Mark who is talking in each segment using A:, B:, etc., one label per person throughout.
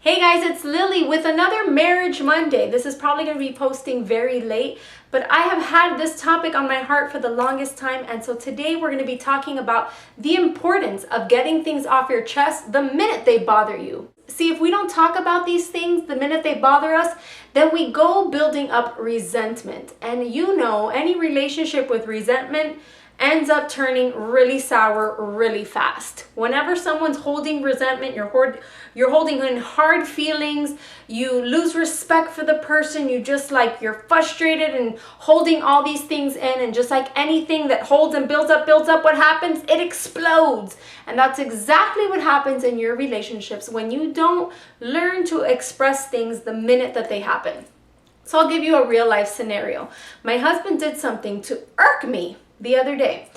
A: Hey guys, it's Lily with another Marriage Monday. This is probably going to be posting very late, but I have had this topic on my heart for the longest time, and so today we're going to be talking about the importance of getting things off your chest the minute they bother you. See, if we don't talk about these things the minute they bother us, then we go building up resentment. And you know, any relationship with resentment ends up turning really sour really fast. Whenever someone's holding resentment, you're holding in hard feelings, you lose respect for the person, you're frustrated and holding all these things in, and just like anything that holds and builds up, what happens? It explodes. And that's exactly what happens in your relationships when you don't learn to express things the minute that they happen. So I'll give you a real life scenario. My husband did something to irk me the other day.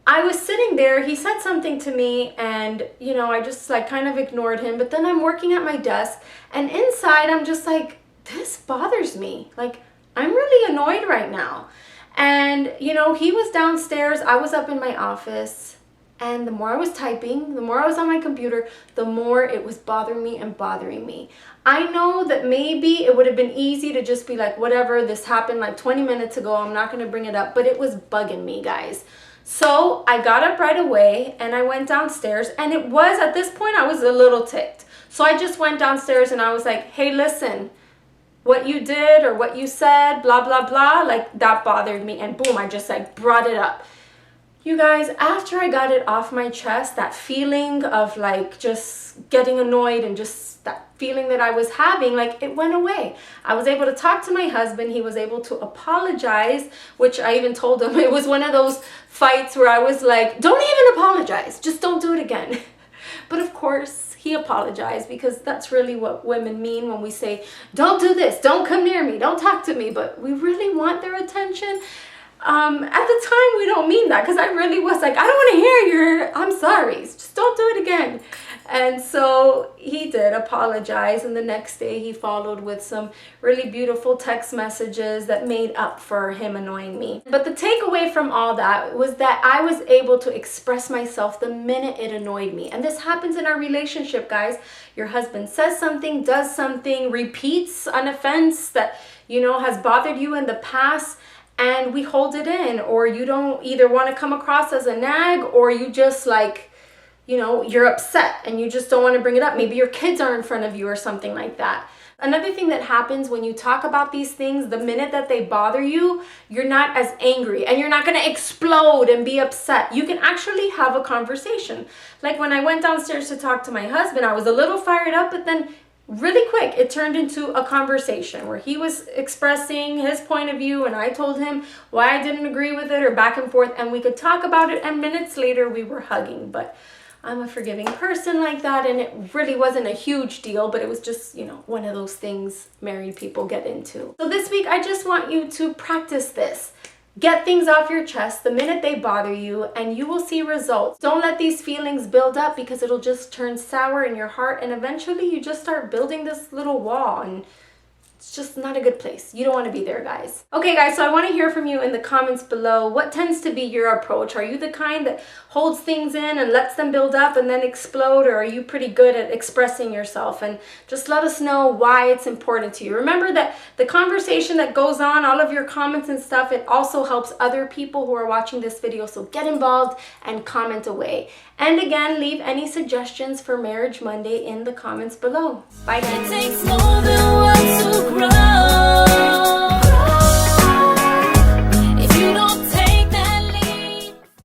A: I was sitting there, he said something to me, and I just kind of ignored him, but then I'm working at my desk, and inside I'm just like, this bothers me. I'm really annoyed right now. And he was downstairs, I was up in my office, and the more I was typing, the more I was on my computer, the more it was bothering me. I know that maybe it would have been easy to just be like, whatever, this happened 20 minutes ago, I'm not going to bring it up, but it was bugging me, guys. So I got up right away and I went downstairs, and at this point I was a little ticked. So I just went downstairs and I was like, hey, listen, what you did or what you said, blah, blah, blah, that bothered me. And boom, I just brought it up. You guys, after I got it off my chest, that feeling of just getting annoyed and just that feeling that I was having, it went away. I was able to talk to my husband. He was able to apologize, which I even told him it was one of those fights where I was like, don't even apologize. Just don't do it again. But of course, he apologized, because that's really what women mean when we say, don't do this, don't come near me, don't talk to me. But we really want their attention. At the time, we don't mean that, because I really was like, I don't want to hear I'm sorry, just don't do it again. And so he did apologize, and the next day he followed with some really beautiful text messages that made up for him annoying me. But the takeaway from all that was that I was able to express myself the minute it annoyed me. And this happens in our relationship, guys. Your husband says something, does something, repeats an offense that has bothered you in the past, and we hold it in, or you don't either want to come across as a nag, or you just you're upset and you just don't want to bring it up. Maybe your kids are in front of you or something like that. Another thing that happens when you talk about these things, the minute that they bother you, you're not as angry and you're not going to explode and be upset. You can actually have a conversation. Like when I went downstairs to talk to my husband, I was a little fired up, but then really quick, it turned into a conversation where he was expressing his point of view and I told him why I didn't agree with it, or back and forth, and we could talk about it, and minutes later we were hugging. But I'm a forgiving person like that, and it really wasn't a huge deal, but it was just, one of those things married people get into. So this week, I just want you to practice this. Get things off your chest the minute they bother you, and you will see results. Don't let these feelings build up, because it'll just turn sour in your heart, and eventually you just start building this little wall, and it's just not a good place. You don't want to be there, guys. Okay, guys, so I want to hear from you in the comments below. What tends to be your approach? Are you the kind that holds things in and lets them build up and then explode, or are you pretty good at expressing yourself? And just let us know why it's important to you. Remember that the conversation that goes on, all of your comments and stuff, it also helps other people who are watching this video. So get involved and comment away. And again, leave any suggestions for Marriage Monday in the comments below. Bye, guys.